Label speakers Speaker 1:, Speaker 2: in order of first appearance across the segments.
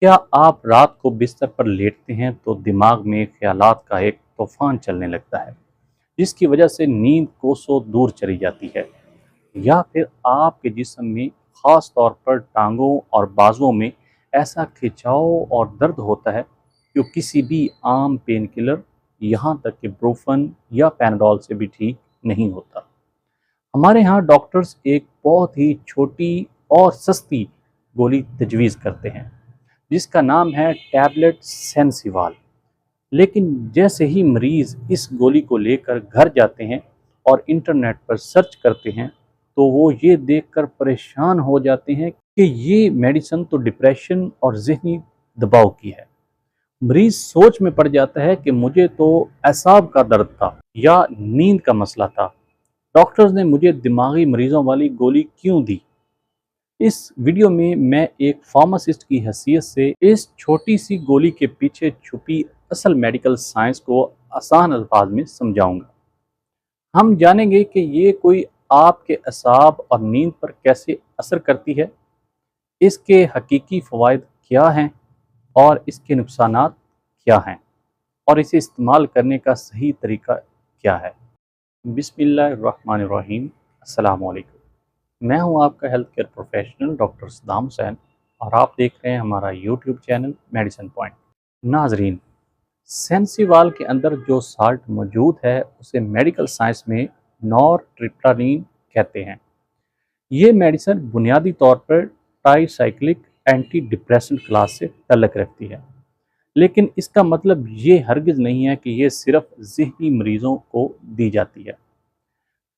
Speaker 1: क्या आप रात को बिस्तर पर लेटते हैं तो दिमाग में ख्यालात का एक तूफान चलने लगता है, जिसकी वजह से नींद कोसों दूर चली जाती है? या फिर आपके जिस्म में, खास तौर पर टांगों और बाजुओं में, ऐसा खिंचाव और दर्द होता है जो किसी भी आम पेन किलर, यहाँ तक कि ब्रूफन या पैनाडोल से भी ठीक नहीं होता? हमारे यहाँ डॉक्टर्स एक बहुत ही छोटी और सस्ती गोली तजवीज़ करते हैं, जिसका नाम है टैबलेट सेंसिवाल। लेकिन जैसे ही मरीज़ इस गोली को लेकर घर जाते हैं और इंटरनेट पर सर्च करते हैं, तो वो ये देखकर परेशान हो जाते हैं कि ये मेडिसिन तो डिप्रेशन और ज़हनी दबाव की है। मरीज़ सोच में पड़ जाता है कि मुझे तो असाब का दर्द था या नींद का मसला था, डॉक्टर्स ने मुझे दिमागी मरीज़ों वाली गोली क्यों दी? इस वीडियो में मैं एक फार्मासिस्ट की हैसियत से इस छोटी सी गोली के पीछे छुपी असल मेडिकल साइंस को आसान अल्फाज में समझाऊंगा। हम जानेंगे कि ये कोई आपके असाब और नींद पर कैसे असर करती है, इसके हकीकी फ़वाइद क्या हैं और इसके नुकसानात क्या हैं, और इसे इस्तेमाल करने का सही तरीका क्या है। बिस्मिल्लाहिर्रहमानिर्रहीम। अस्सलाम वालेकुम। मैं हूं आपका health care professional doctor Saddam Hussain, और आप देख रहे हैं हमारा यूट्यूब चैनल मेडिसिन पॉइंट। नाजरीन, सेंसिवाल के अंदर जो साल्ट मौजूद है उसे मेडिकल साइंस में नॉरट्रिप्टानिन कहते हैं। ये मेडिसिन बुनियादी तौर पर ट्राईसाइक्लिक एंटी डिप्रेसेंट क्लास से तल्लक रखती है, लेकिन इसका मतलब ये हरगिज़ नहीं है कि ये सिर्फ ज़हनी मरीज़ों को दी जाती है।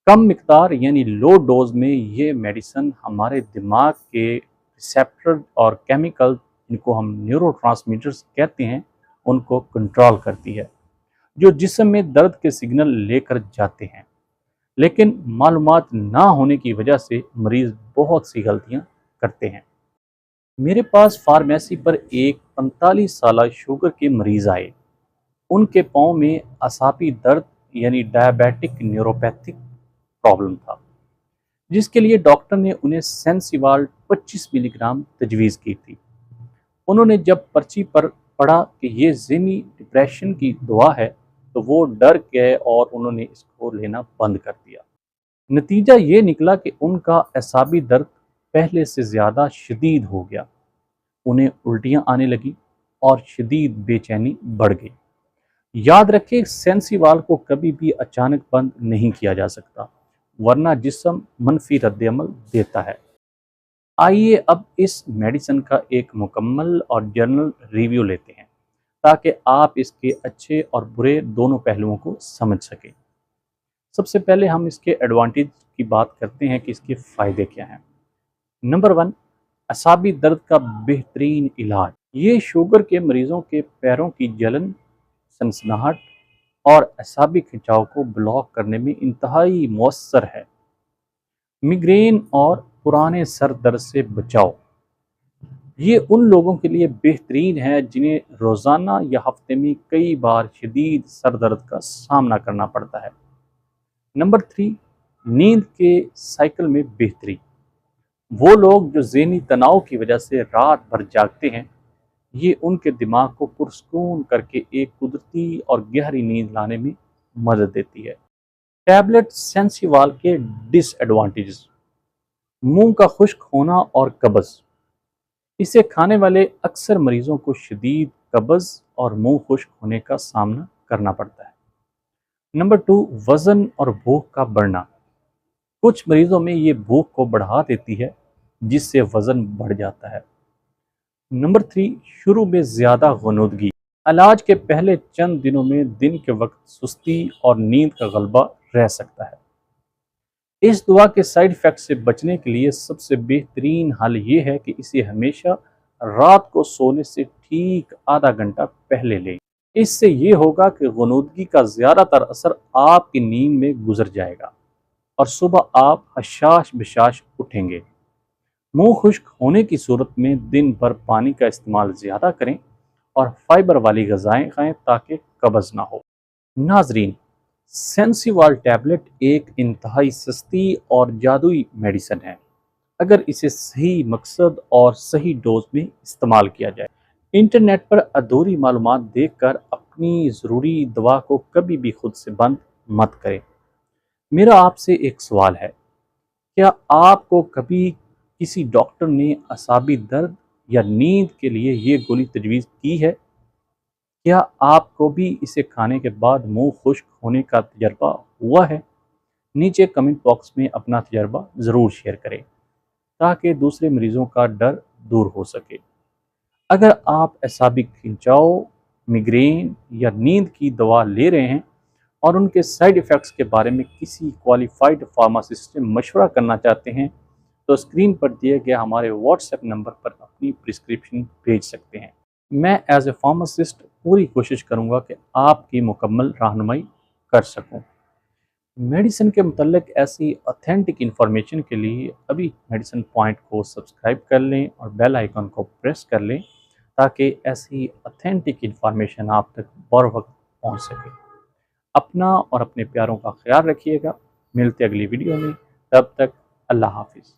Speaker 1: कम मिकदार यानी लो डोज में ये मेडिसिन हमारे दिमाग के रिसेप्टर और केमिकल, जिनको हम न्यूरोट्रांसमीटर्स कहते हैं, उनको कंट्रोल करती है, जो जिस्म में दर्द के सिग्नल लेकर जाते हैं। लेकिन मालूमात ना होने की वजह से मरीज़ बहुत सी गलतियां करते हैं। मेरे पास फार्मेसी पर एक 45 साल शुगर के मरीज़ आए। उनके पाँव में असाबी दर्द यानी डायबिटिक न्यूरोपैथिक प्रॉब्लम था, जिसके लिए डॉक्टर ने उन्हें सेंसिवाल 25 मिलीग्राम तजवीज़ की थी। उन्होंने जब पर्ची पर पढ़ा कि ये ज़हनी डिप्रेशन की दवा है, तो वो डर गए और उन्होंने इसको लेना बंद कर दिया। नतीजा ये निकला कि उनका असाबी दर्द पहले से ज़्यादा शदीद हो गया। उन्हें उल्टियाँ आने लगी और शदीद बेचैनी बढ़ गई। याद रखें, सेंसिवाल को कभी भी अचानक बंद नहीं किया जा सकता, वरना जिस्म मनफी रद्द-ए-अमल देता है। आइए अब इस मेडिसिन का एक मुकम्मल और जर्नल रिव्यू लेते हैं, ताकि आप इसके अच्छे और बुरे दोनों पहलुओं को समझ सकें। सबसे पहले हम इसके एडवांटेज की बात करते हैं कि इसके फ़ायदे क्या हैं। नंबर 1, असाबी दर्द का बेहतरीन इलाज। ये शुगर के मरीज़ों के पैरों की जलन, सनसनाहट और असाबी खिंचाव को ब्लॉक करने में इंतहाई मौसर है। मिग्रेन और पुराने सर दर्द से बचाव। ये उन लोगों के लिए बेहतरीन है जिन्हें रोज़ाना या हफ्ते में कई बार शदीद सर दर्द का सामना करना पड़ता है। नंबर 3, नींद के साइकिल में बेहतरी। वो लोग जो ज़हनी तनाव की वजह से रात भर जागते हैं, ये उनके दिमाग को पुरस्कून करके एक कुदरती और गहरी नींद लाने में मदद देती है। टैबलेट सेंसिवाल के डिसएडवांटेजेस। मुंह का खुश्क होना और कब्ज़। इसे खाने वाले अक्सर मरीजों को शदीद कब्ज़ और मुंह खुश्क होने का सामना करना पड़ता है। नंबर 2, वज़न और भूख का बढ़ना। कुछ मरीजों में ये भूख को बढ़ा देती है, जिससे वज़न बढ़ जाता है। नंबर 3, शुरू में ज़्यादा ग़ुनूदगी। इलाज के पहले चंद दिनों में दिन के वक्त सुस्ती और नींद का गलबा रह सकता है। इस दवा के साइड इफ़ेक्ट से बचने के लिए सबसे बेहतरीन हल ये है कि इसे हमेशा रात को सोने से ठीक आधा घंटा पहले लें। इससे ये होगा कि ग़ुनूदगी का ज़्यादातर असर आपकी नींद में गुजर जाएगा और सुबह आप हशाश बशाश उठेंगे। मुंह खुश्क होने की सूरत में दिन भर पानी का इस्तेमाल ज़्यादा करें और फाइबर वाली ग़िज़ाएँ खाएँ ताकि कब्ज़ ना हो। नाजरीन, सेंसिवाल टैबलेट एक इंतहाई सस्ती और जादुई मेडिसिन है, अगर इसे सही मकसद और सही डोज में इस्तेमाल किया जाए। इंटरनेट पर अधूरी मालूमात देखकर अपनी ज़रूरी दवा को कभी भी खुद से बंद मत करें। मेरा आपसे एक सवाल है, क्या आपको कभी किसी डॉक्टर ने असाबी दर्द या नींद के लिए ये गोली तजवीज़ की है? क्या आपको भी इसे खाने के बाद मुंह खुश्क होने का तजर्बा हुआ है? नीचे कमेंट बॉक्स में अपना तजर्बा ज़रूर शेयर करें ताकि दूसरे मरीजों का डर दूर हो सके। अगर आप असाबी खिंचाव, मिग्रेन या नींद की दवा ले रहे हैं और उनके साइड इफ़ेक्ट्स के बारे में किसी क्वालिफाइड फार्मासिस्ट से मशवरा करना चाहते हैं, तो स्क्रीन पर दिए गए हमारे व्हाट्सएप नंबर पर अपनी प्रिस्क्रिप्शन भेज सकते हैं। मैं एज ए फार्मासिस्ट पूरी कोशिश करूंगा कि आपकी मुकम्मल रहनुमाई कर सकूं। मेडिसिन के मतलब ऐसी ऑथेंटिक इन्फॉर्मेशन के लिए अभी मेडिसिन पॉइंट को सब्सक्राइब कर लें और बेल आइकन को प्रेस कर लें ताकि ऐसी ऑथेंटिक इन्फॉर्मेशन आप तक बर वक्त पहुँच सके। अपना और अपने प्यारों का ख्याल रखिएगा। मिलते अगली वीडियो में, तब तक अल्लाह हाफिज़।